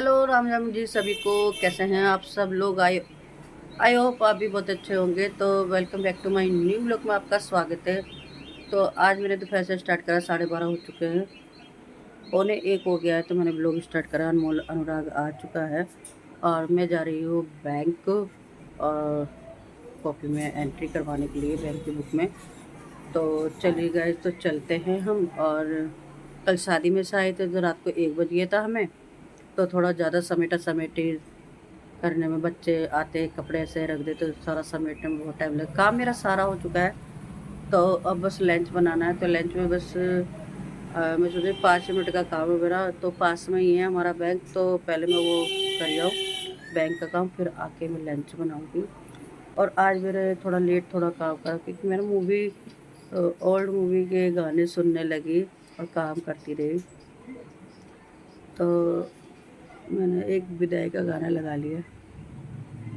Hello Ram Ram ji सभी को। कैसे हैं आप सब लोग? आई होप आप भी बहुत अच्छे होंगे। तो welcome back to my new blog में आपका स्वागत है। तो आज मैंने दोपहर से स्टार्ट करा, 12:30 हो चुके हैं, पौने 1 हो गया है। तो मैंने ब्लॉग स्टार्ट करा, अनमोल अनुराग आ चुका है और मैं जा रही हूँ बैंक और कॉपी में एंट्री करवाने के लिए, बैंक की बुक में। तो चलिए गए, तो चलते हैं हम। और कल शादी में से आए थे तो रात को 1 बज गया था हमें। तो थोड़ा ज़्यादा समेटी करने में, बच्चे आते कपड़े ऐसे रख देते तो सारा समेटने में बहुत टाइम लगा। काम मेरा सारा हो चुका है, तो अब बस लंच बनाना है। तो लंच में बस मैं सोचे 5 मिनट का काम है मेरा। तो पास में ही है हमारा बैंक, तो पहले मैं वो कर जाऊँ बैंक का काम, फिर आके मैं लंच बनाऊँगी। और आज मेरे थोड़ा लेट थोड़ा काम करा, क्योंकि मैंने ओल्ड मूवी के गाने सुनने लगी और काम करती रही। तो मैंने एक विदाई का गाना लगा लिया,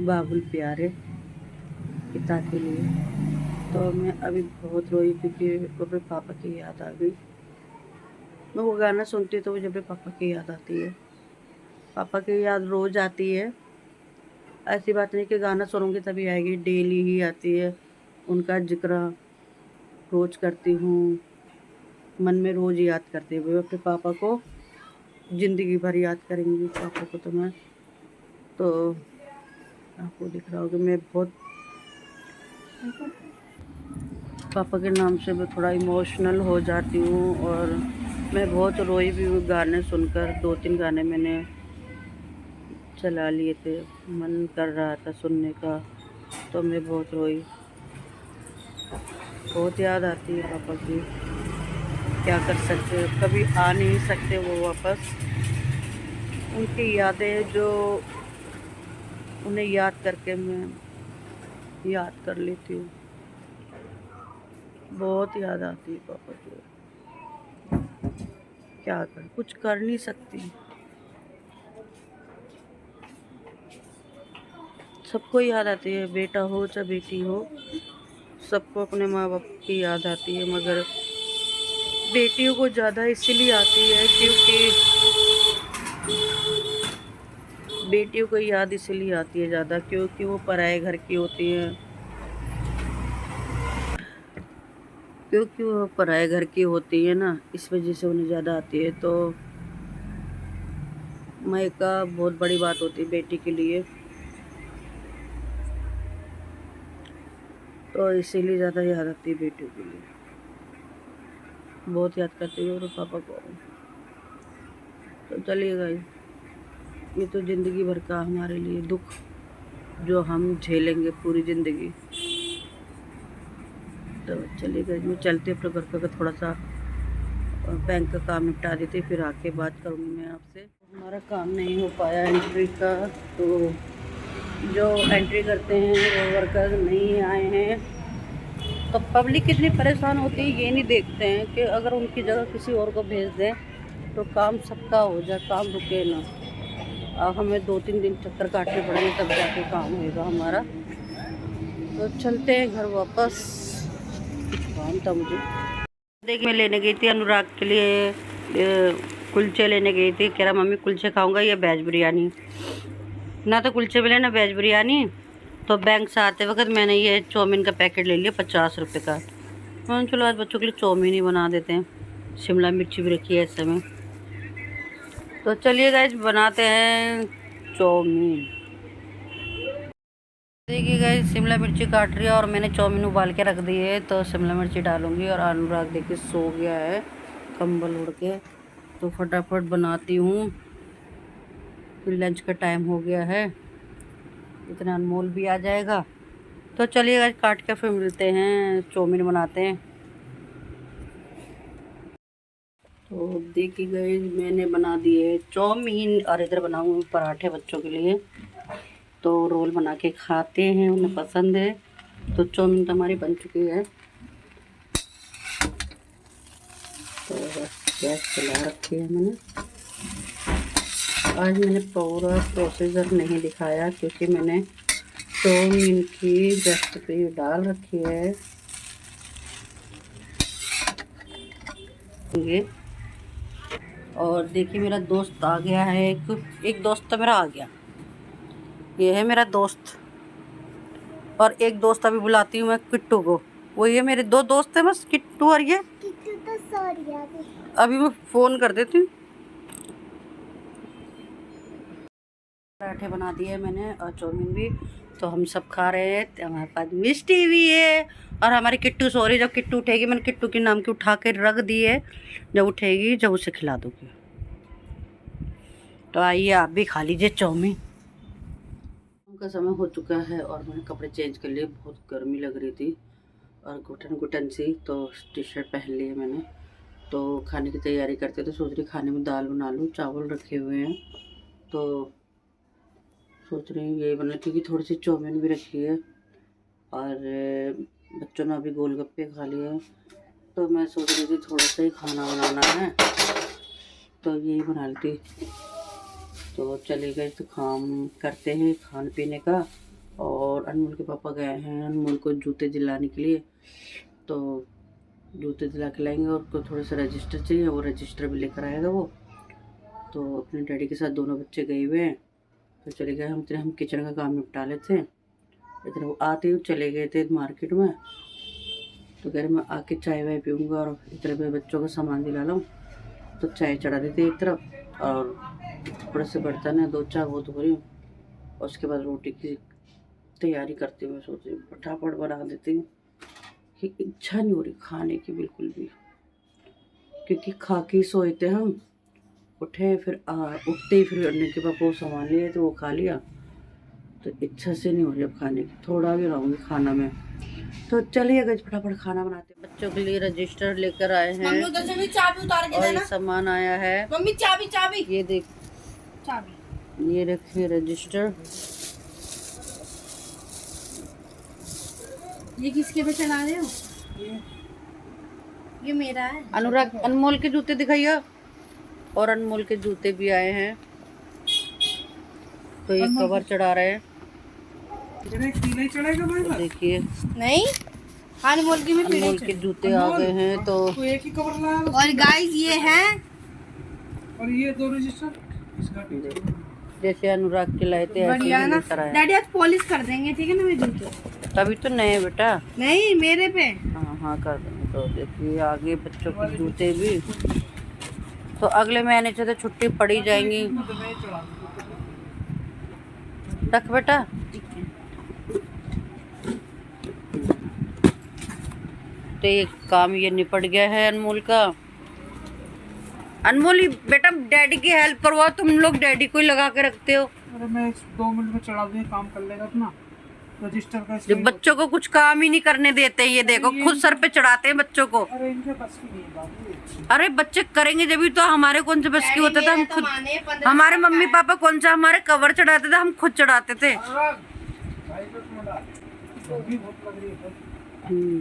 बाबुल प्यारे पिता के लिए। तो मैं अभी बहुत रोई, क्योंकि अपने पापा की याद आ गई। मैं वो गाना सुनती हूँ तो मुझे अपने पापा की याद आती है। पापा की याद रोज़ आती है, ऐसी बात नहीं कि गाना सुनूंगी तभी आएगी, डेली ही आती है। उनका जिक्र रोज़ करती हूँ, मन में रोज़ याद करती हूँ। मैं अपने पापा को ज़िंदगी भर याद करेंगी, पापा को। तो मैं, तो आपको दिख रहा होगा मैं बहुत पापा के नाम से मैं थोड़ा इमोशनल हो जाती हूँ। और मैं बहुत रोई भी हूँ गाने सुनकर। 2-3 गाने मैंने चला लिए थे, मन कर रहा था सुनने का, तो मैं बहुत रोई। बहुत याद आती है पापा की। क्या कर सकते, कभी आ नहीं सकते वो वापस। उनकी यादें जो, उन्हें याद करके मैं याद कर लेती हूँ। बहुत याद आती है पापा की। क्या कर, कुछ कर नहीं सकती। सबको याद आती है, बेटा हो चाहे बेटी हो, सबको अपने माँ बाप की याद आती है। मगर बेटियों को ज़्यादा इसीलिए आती है क्योंकि बेटियों को याद इसलिए आती है ज़्यादा, क्योंकि वो पराए घर की होती हैं। क्योंकि वो पराए घर की होती है ना, इस वजह से उन्हें ज़्यादा आती है। तो मायका बहुत बड़ी बात होती है बेटी के लिए, तो इसीलिए ज़्यादा याद आती है बेटियों के लिए। बहुत याद करती है और पापा को। तो चलिएगा, ये तो ज़िंदगी भर का हमारे लिए दुख जो हम झेलेंगे पूरी ज़िंदगी। तो चलिए गए, मैं चलते अपने घर का थोड़ा सा बैंक का काम निपटा देते, फिर आके बात करूँगी मैं आपसे। हमारा काम नहीं हो पाया एंट्री का, तो जो एंट्री करते हैं वो वर्कर नहीं आए हैं। तो पब्लिक कितनी परेशान होती है ये नहीं देखते हैं कि अगर उनकी जगह किसी और को भेज दें तो काम सबका हो जाए, काम रुके ना। अब हमें 2-3 दिन चक्कर काटने पड़ेंगे तब जाके काम होगा हमारा। तो चलते हैं घर वापस, कुछ काम था मुझे। देखिए, मैं लेने गई थी अनुराग के लिए कुलचे लेने गई थी। कह रहा मम्मी कुलचे खाऊंगा या वेज बिरयानी। ना तो कुलचे मिले ना वेज बिरयानी। तो बैंक से आते वक्त मैंने ये चाउमीन का पैकेट ले लिया 50 रुपये का। मैंने चलो आज बच्चों के लिए चाउमीन ही बना देते हैं, शिमला मिर्ची भी रखी है ऐसे में। तो चलिए गाइस, बनाते हैं चाउमीन। देखिए गाइस, शिमला मिर्ची काट रही है और मैंने चाउमीन उबाल के रख दी है। तो शिमला मिर्ची डालूंगी। और अनुराग देखिए सो गया है कंबल उड़ के, तो फटाफट बनाती हूँ, फिर लंच का टाइम हो गया है, इतना अनमोल भी आ जाएगा। तो चलिए गाइस, काट के फिर मिलते हैं, चाउमीन बनाते हैं। तो देखिए गाइस, मैंने बना दिए चाउमीन और इधर बनाऊंगी पराठे बच्चों के लिए। तो रोल बना के खाते हैं, उन्हें पसंद है। तो चाउमीन तो हमारी बन चुकी है। तो बस गैस चला रखी है मैंने। आज मैंने पूरा प्रोसीजर नहीं दिखाया, क्योंकि मैंने चाउमीन की रेसिपी डाल रखी है ये। और देखिए मेरा दोस्त आ गया है, एक दोस्त तो मेरा आ गया, ये है मेरा दोस्त। और एक दोस्त अभी बुलाती हूँ मैं किट्टू को। वो ये मेरे दो दोस्त हैं बस, किट्टू और ये। किट्टू तो सो रही है अभी मैं फ़ोन कर देती हूँ। पराठे बना दिए मैंने और चाउमीन भी, तो हम सब खा रहे हैं। हमारे पास मिष्टी भी है और हमारी किट्टू सो रही। जब किट्टू उठेगी, मैंने किट्टू के नाम की उठा के रख दी है, जब उठेगी जब उसे खिला दूँगी। तो आइए आप भी खा लीजिए चाउमीन। का समय हो चुका है और मैंने कपड़े चेंज कर लिए, बहुत गर्मी लग रही थी और घुटन घुटन सी, तो टी शर्ट पहन ली है मैंने। तो खाने की तैयारी करते तो सोच रही खाने में दाल बना लूँ, चावल रखे हुए हैं तो सोच रही हूँ यही बना, क्योंकि थोड़ी सी चाउमीन भी रखी है और बच्चों ने अभी गोलगप्पे खा लिए हैं, तो मैं सोच रही थी थोड़ा सा ही खाना बनाना है तो यही बना लेती। तो चले गए तो काम करते हैं खाने पीने का। और अनमोल के पापा गए हैं अनमोल को जूते दिलाने के लिए, तो जूते दिला के लाएंगे और को थोड़ा सा रजिस्टर चाहिए, वो रजिस्टर भी लेकर आएगा वो। तो अपने डैडी के साथ दोनों बच्चे गए हुए हैं, तो चले गए। हम किचन का काम निपटा लेते हैं। इधर वो आते ही चले गए थे मार्केट में, तो कह रहे मैं आके चाय वाय पीऊँगा और इधर मैं बच्चों का सामान दिला लूँ। तो चाय चढ़ा देते एक तरफ और थोड़े से बर्तन है, 2-4 वो धो रही हूँ। और उसके बाद रोटी की तैयारी करती हूँ। मैं सोच रही हूँ फटाफट बना देती हूँ कि इच्छा नहीं हो रही खाने की बिल्कुल भी, क्योंकि खा के सोए थे हम। उठे फिर उठते ही फिर अन्य के पापा वो सामान लिए तो वो खा लिया, तो इच्छा से नहीं हो रही अब खाने की। थोड़ा भी रहूँगी खाना में। तो चलिए अगर फटाफट खाना बनाते हैं। बच्चों के लिए रजिस्टर लेकर आए हैं चाबी उतार के और देना। ये सामान आया है मम्मी चाबी ये देख चाबी, ये रखिए रजिस्टर। ये किसके पे चला रहे हो? ये मेरा है। अनुराग अनमोल के जूते दिखाइए। और अनमोल के जूते भी आए हैं, तो ये कवर चढ़ा रहे हैं। तो देखिए नहीं, अनमोल की अनमोल के जूते आ गए हैं। तो एक ही कवर लाया। और गाइस ये है, और ये दो रजिस्टर जैसे अनुराग के लाए थे ऐसे ही लेकर आए। डैडी आज पॉलिश कर देंगे, ठीक है ना मेरे जूते? तभी तो नए बेटा। नहीं मेरे पे। हाँ कर देंगे। तो देखिए आगे बच्चों के जूते भी। तो अगले महीने से तो छुट्टी पड़ी जाएंगी। रख बेटा। तो ये काम ये निपट गया है अनमोल का। अनमोल बेटा डैडी की हेल्प करवाओ, तुम लोग डैडी को ही लगा के रखते हो। अरे मैं 2 मिनट में चढ़ा दूँ, काम कर लेगा अपना रजिस्टर का। जब बच्चों को कुछ काम ही नहीं करने देते, ये देखो खुद सर पे चढ़ाते हैं बच्चों को। अरे इनके बस की नहीं बात। अरे बच्चे करेंगे जब भी तो। हमारे कौन से बस की होता था? हम खुद, हमारे मम्मी पापा कौन सा हमारे कवर चढ़ाते थे, हम खुद चढ़ाते थे।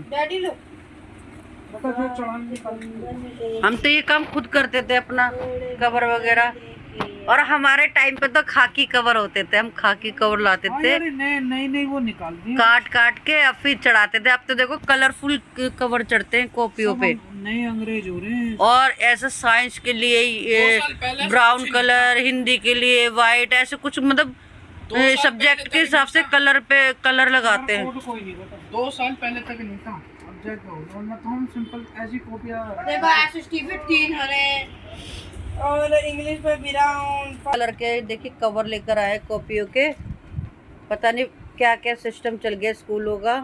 डैडी लो, हम तो ये काम खुद करते थे अपना कवर वगैरह। और हमारे टाइम पे तो खाकी कवर होते थे, हम खाकी कवर लाते थे। नहीं वो निकाल दी काट के अब फिर चढ़ाते थे। अब तो देखो कलरफुल कवर चढ़ते हैं कॉपियों पे। नए अंग्रेज हो रहे हैं। और ऐसा साइंस के लिए ये ब्राउन कलर, हिंदी के लिए वाइट, ऐसे कुछ मतलब सब्जेक्ट के हिसाब से कलर पे कलर लगाते हैं। कोई नहीं बता, 2 साल पहले तक नहीं था। हम सिंपल ऐसी कॉपियां देखो, ऐसे स्टीफन 3 हरे और इंग्लिश में ब्राउन कलर के। देखिए कवर लेकर आए कॉपियों के। पता नहीं क्या क्या सिस्टम चल गया स्कूलों का,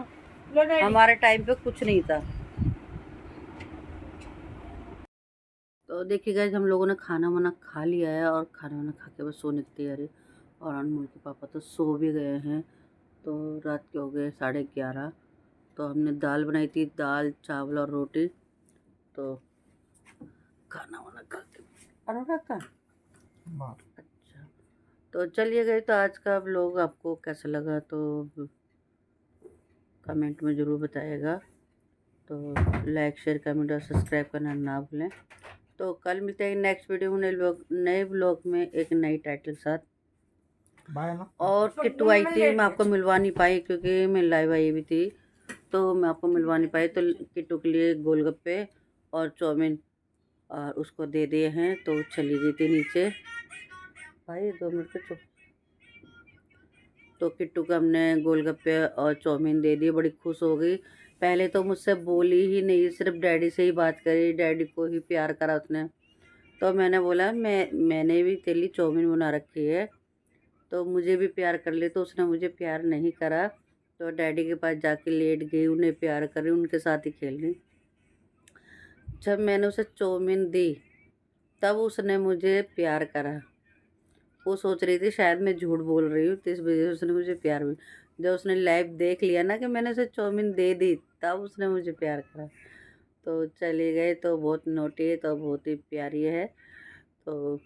हमारे टाइम पे कुछ नहीं था। तो देखिए गाइस हम लोगों ने खाना वाना खा लिया है और खाना वाना खा के बस सोने की तैयारी। और अनमोल के पापा तो सो भी गए हैं। तो रात के हो गए 11:30। तो हमने दाल बनाई थी, दाल चावल और रोटी। तो खाना वाना खा के अनुराग का अच्छा। तो चलिए गए, तो आज का व्लॉग आपको कैसा लगा तो कमेंट में ज़रूर बताइएगा। तो लाइक शेयर कमेंट और सब्सक्राइब करना ना भूलें। तो कल मिलते हैं नेक्स्ट वीडियो में नए व्लॉग में एक नई टाइटल साथ। और किट्टू आई थी, मैं आपको मिलवा नहीं पाई क्योंकि मैं लाइव आई भी थी, तो मैं आपको मिलवा नहीं पाई। तो किट्टू के लिए गोलगप्पे और चाउमीन और उसको दे दिए हैं, तो चली गई थी नीचे। भाई 2 मिनट पे चुप। तो किट्टू को हमने गोलगप्पे और चाउमीन दे दिए, बड़ी खुश हो गई। पहले तो मुझसे बोली ही नहीं, सिर्फ डैडी से ही बात करी, डैडी को ही प्यार करा उसने। तो मैंने बोला मैंने भी तेरे लिए चाउमीन बना रखी है, तो मुझे भी प्यार कर ले। तो उसने मुझे प्यार नहीं करा, तो डैडी के पास जाके लेट गई, उन्हें प्यार करी, उनके साथ ही खेल रही। जब मैंने उसे चाउमीन दी तब उसने मुझे प्यार करा। वो सोच रही थी शायद मैं झूठ बोल रही हूँ, तो इस वजह से उसने मुझे प्यार भी। जब उसने लाइव देख लिया ना कि मैंने उसे चाउमीन दे दी, तब उसने मुझे प्यार करा। तो चले गए। तो बहुत नोटी है, तो बहुत ही प्यारी है। तो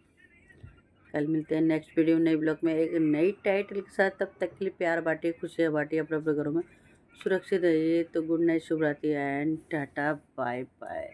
कल मिलते हैं नेक्स्ट वीडियो नए ब्लॉग में एक नई टाइटल के साथ। तब तक के लिए प्यार बांटिए, खुशियाँ बांटिए, अपने अपने घरों में सुरक्षित रहिए। तो गुड नाइट, शुभ रात्रि एंड टाटा बाय बाय।